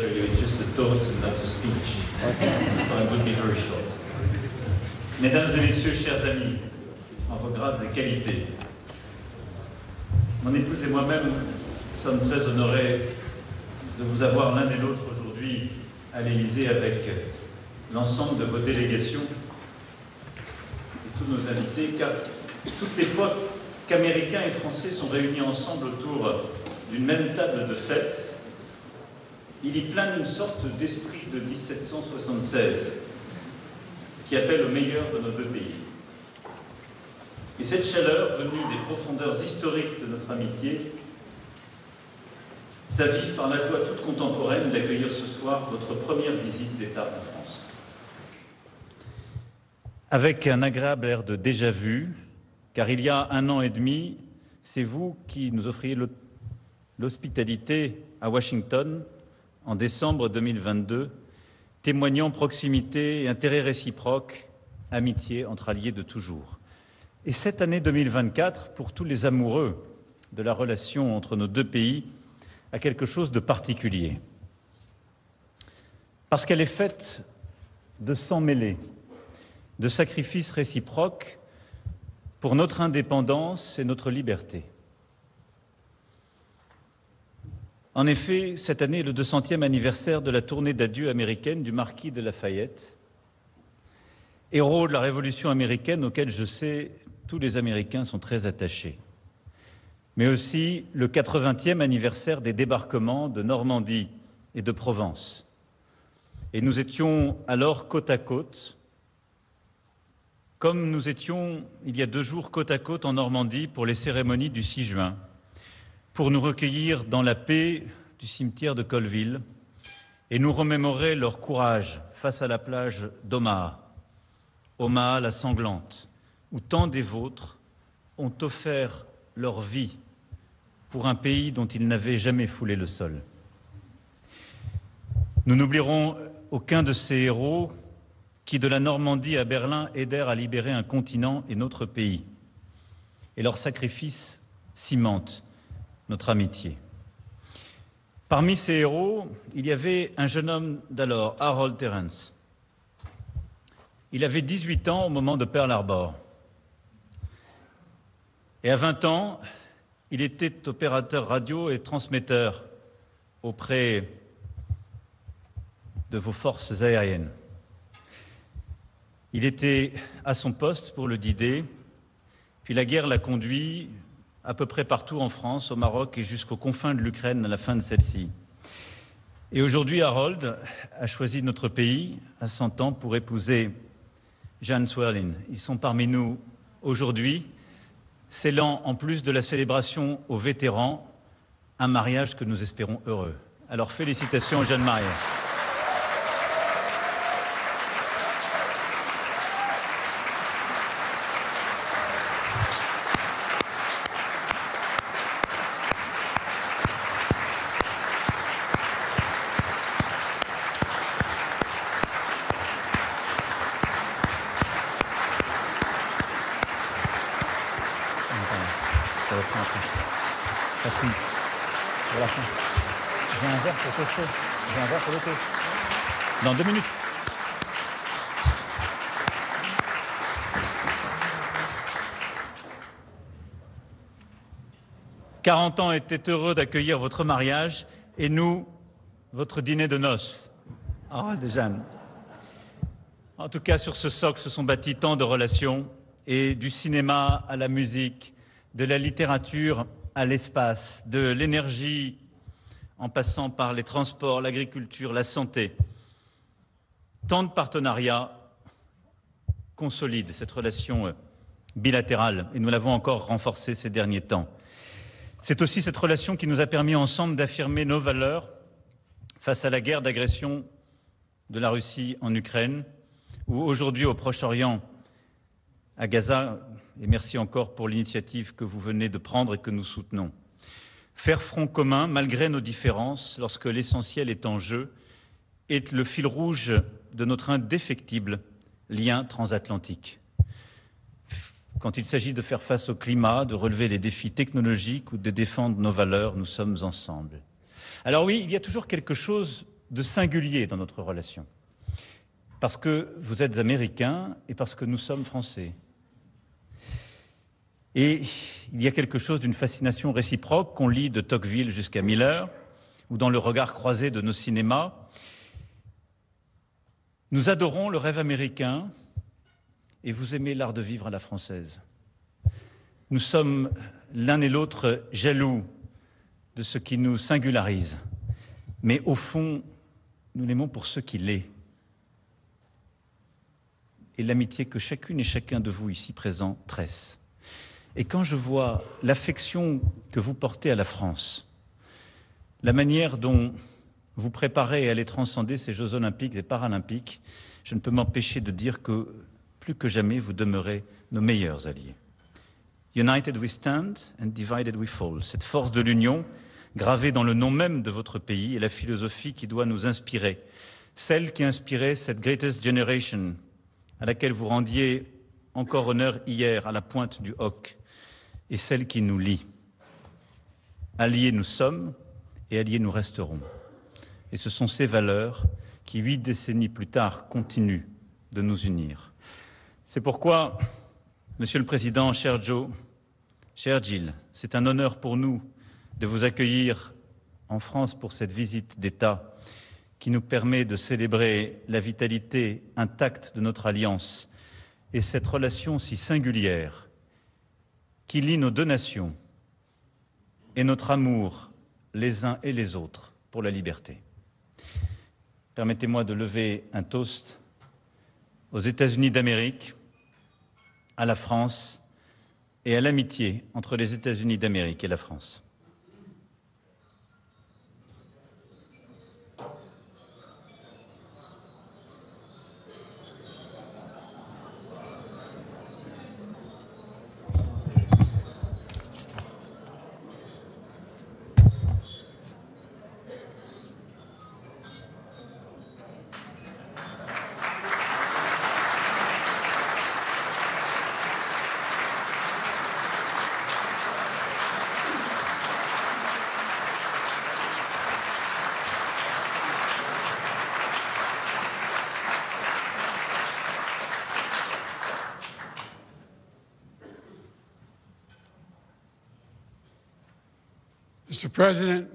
assure you it's just a toast and not a speech. So it will be very short. Mesdames et messieurs, chers amis, en vos grades et qualités, mon épouse et moi-même sommes très honorés de vous avoir l'un et l'autre aujourd'hui à l'Élysée avec l'ensemble de vos délégations et tous nos invités, car toutes les fois qu'Américains et Français sont réunis ensemble autour d'une même table de fête, il y plane une sorte d'esprit de 1776 qui appelle au meilleur de nos deux pays. Et cette chaleur, venue des profondeurs historiques de notre amitié, s'avive par la joie toute contemporaine d'accueillir ce soir votre première visite d'État en France. Avec un agréable air de déjà-vu, car il y a 1 an et demi, c'est vous qui nous offriez l'hospitalité à Washington en décembre 2022, témoignant proximité et intérêt réciproque, amitié entre alliés de toujours. Et cette année 2024, pour tous les amoureux de la relation entre nos deux pays, a quelque chose de particulier. Parce qu'elle est faite de sang mêlé, de sacrifices réciproques pour notre indépendance et notre liberté. En effet, cette année est le 200e anniversaire de la tournée d'adieu américaine du marquis de Lafayette, héros de la Révolution américaine auquel, je sais, tous les Américains sont très attachés. Mais aussi le 80e anniversaire des débarquements de Normandie et de Provence. Et nous étions alors côte à côte, comme nous étions il y a 2 jours côte à côte en Normandie pour les cérémonies du 6 juin, pour nous recueillir dans la paix du cimetière de Colville et nous remémorer leur courage face à la plage d'Omaha, Omaha la sanglante, où tant des vôtres ont offert leur vie pour un pays dont ils n'avaient jamais foulé le sol. Nous n'oublierons aucun de ces héros qui, de la Normandie à Berlin, aidèrent à libérer un continent et notre pays. Et leur sacrifice cimente notre amitié. Parmi ces héros, il y avait un jeune homme d'alors, Harold Terrence. Il avait 18 ans au moment de Pearl Harbor. Et à 20 ans, il était opérateur radio et transmetteur auprès de vos forces aériennes. Il était à son poste pour le D-Day, puis la guerre l'a conduit à peu près partout en France, au Maroc et jusqu'aux confins de l'Ukraine à la fin de celle-ci. Et aujourd'hui, Harold a choisi notre pays à 100 ans pour épouser Jeanne Swerlin. Ils sont parmi nous aujourd'hui, scellant en plus de la célébration aux vétérans, un mariage que nous espérons heureux. Alors félicitations Jeanne-Marie. J'ai un verre pour tester. J'ai un verre pour le thé. Dans 2 minutes. « 40 ans étaient heureux d'accueillir votre mariage et nous, votre dîner de noces. » Harold et Jeanne. En tout cas, sur ce socle se sont bâtis tant de relations, et du cinéma à la musique, de la littérature à l'espace, de l'énergie en passant par les transports, l'agriculture, la santé. Tant de partenariats consolident cette relation bilatérale et nous l'avons encore renforcée ces derniers temps. C'est aussi cette relation qui nous a permis ensemble d'affirmer nos valeurs face à la guerre d'agression de la Russie en Ukraine ou aujourd'hui au Proche-Orient, à Gaza, et merci encore pour l'initiative que vous venez de prendre et que nous soutenons. Faire front commun, malgré nos différences, lorsque l'essentiel est en jeu, est le fil rouge de notre indéfectible lien transatlantique. Quand il s'agit de faire face au climat, de relever les défis technologiques ou de défendre nos valeurs, nous sommes ensemble. Alors oui, il y a toujours quelque chose de singulier dans notre relation. Parce que vous êtes américains et parce que nous sommes français. Et il y a quelque chose d'une fascination réciproque qu'on lit de Tocqueville jusqu'à Miller, ou dans le regard croisé de nos cinémas. Nous adorons le rêve américain et vous aimez l'art de vivre à la française. Nous sommes l'un et l'autre jaloux de ce qui nous singularise, mais au fond, nous l'aimons pour ce qu'il est. Et l'amitié que chacune et chacun de vous ici présents tresse. Et quand je vois l'affection que vous portez à la France, la manière dont vous préparez à aller transcender ces Jeux olympiques et paralympiques, je ne peux m'empêcher de dire que plus que jamais vous demeurez nos meilleurs alliés. United we stand and divided we fall. Cette force de l'union, gravée dans le nom même de votre pays, est la philosophie qui doit nous inspirer. Celle qui inspirait cette Greatest Generation, à laquelle vous rendiez encore honneur hier à la pointe du hoc, et celle qui nous lie. Alliés nous sommes et alliés nous resterons. Et ce sont ces valeurs qui, 8 décennies plus tard, continuent de nous unir. C'est pourquoi, Monsieur le Président, cher Joe, cher Jill, c'est un honneur pour nous de vous accueillir en France pour cette visite d'État qui nous permet de célébrer la vitalité intacte de notre alliance et cette relation si singulière qui lie nos deux nations et notre amour les uns et les autres pour la liberté. Permettez-moi de lever un toast aux États-Unis d'Amérique, à la France et à l'amitié entre les États-Unis d'Amérique et la France.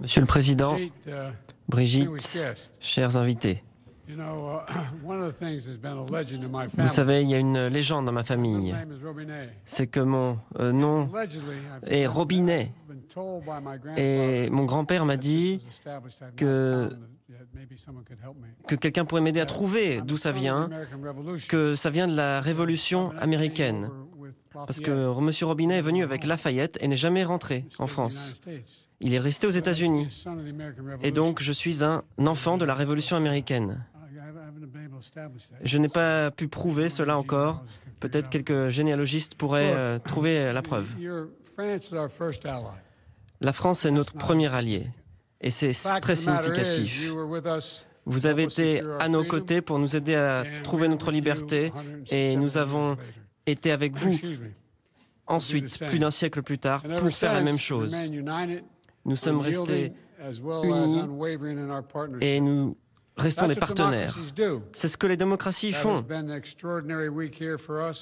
Monsieur le Président, Brigitte, chers invités, vous savez, il y a une légende dans ma famille. C'est que mon nom est Robinet. Et mon grand-père m'a dit que quelqu'un pourrait m'aider à trouver d'où ça vient, que ça vient de la Révolution américaine. Parce que M. Robinet est venu avec Lafayette et n'est jamais rentré en France. Il est resté aux États-Unis. Et donc, je suis un enfant de la Révolution américaine. Je n'ai pas pu prouver cela encore. Peut-être quelques généalogistes pourraient trouver la preuve. La France est notre premier allié. Et c'est très significatif. Vous avez été à nos côtés pour nous aider à trouver notre liberté et nous avons été avec vous ensuite, plus d'un siècle plus tard, pour faire la même chose. Nous sommes restés unis et nous restons des partenaires. C'est ce que les démocraties font.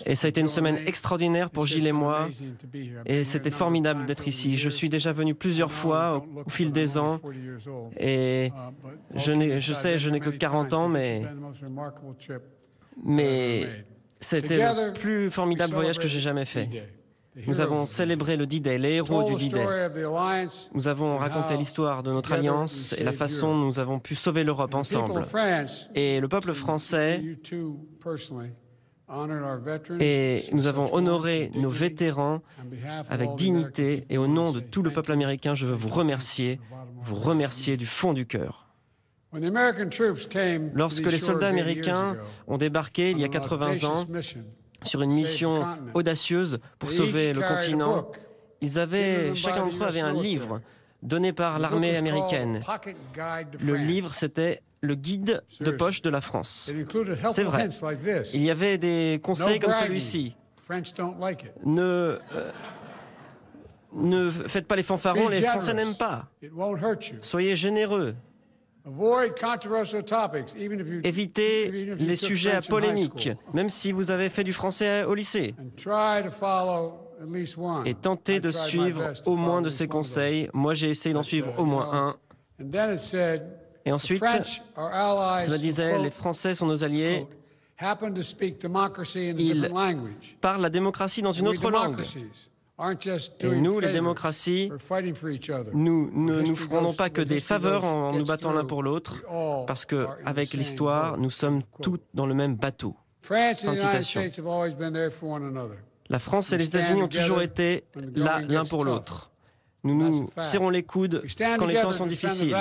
Et ça a été une semaine extraordinaire pour Gilles et moi. Et c'était formidable d'être ici. Je suis déjà venu plusieurs fois au fil des ans. Et je sais, je n'ai que 40 ans, mais c'était le plus formidable voyage que j'ai jamais fait. Nous avons célébré le D-Day, les héros du D-Day. Nous avons raconté l'histoire de notre alliance et la façon dont nous avons pu sauver l'Europe ensemble. Et le peuple français, et nous avons honoré nos vétérans avec dignité. Et au nom de tout le peuple américain, je veux vous remercier du fond du cœur. Lorsque les soldats américains ont débarqué il y a 80 ans, sur une mission audacieuse pour sauver le continent, chacun d'entre eux avait un livre donné par l'armée américaine. Le livre, c'était le guide de poche de la France. C'est vrai. Il y avait des conseils comme celui-ci. Ne faites pas les fanfarons, les Français n'aiment pas. Soyez généreux. Évitez les sujets à polémique, même si vous avez fait du français au lycée. Et tentez de suivre au moins de ces conseils. Moi, j'ai essayé d'en suivre au moins un. Et ensuite, cela disait, les Français sont nos alliés. Ils parlent la démocratie dans une autre langue. Et nous, les démocraties, nous ne nous ferons pas que des faveurs en nous battant l'un pour l'autre, parce qu'avec l'histoire, nous sommes tous dans le même bateau. Fin de citation. La France et les États-Unis ont toujours été là l'un pour l'autre. Nous nous serrons les coudes quand les temps sont difficiles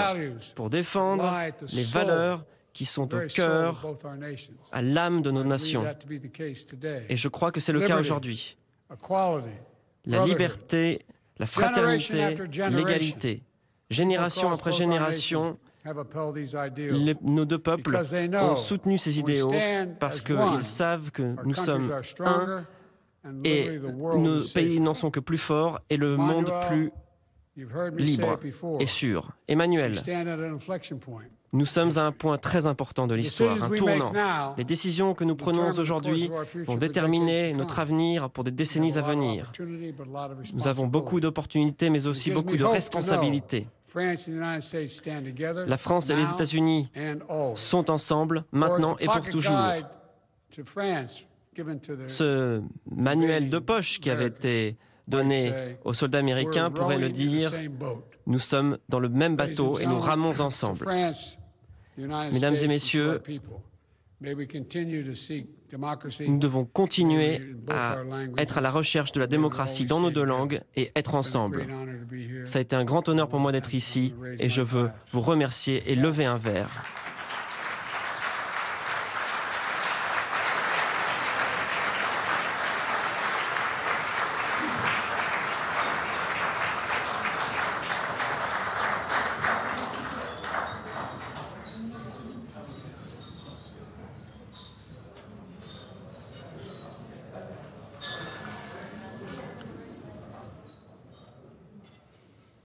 pour défendre les valeurs qui sont au cœur, à l'âme de nos nations. Et je crois que c'est le cas aujourd'hui. La liberté, la fraternité, l'égalité. Génération après génération, nos deux peuples ont soutenu ces idéaux parce qu'ils savent que nous sommes un et nos pays n'en sont que plus forts et le monde plus libre et sûr. Emmanuel, nous sommes à un point très important de l'histoire, un tournant. Les décisions que nous prenons aujourd'hui vont déterminer notre avenir pour des décennies à venir. Nous avons beaucoup d'opportunités, mais aussi beaucoup de responsabilités. La France et les États-Unis sont ensemble, maintenant et pour toujours. Ce manuel de poche qui avait été donné aux soldats américains pourrait le dire, nous sommes dans le même bateau et nous ramons ensemble. Mesdames et messieurs, nous devons continuer à être à la recherche de la démocratie dans nos deux langues et être ensemble. Ça a été un grand honneur pour moi d'être ici et je veux vous remercier et lever un verre.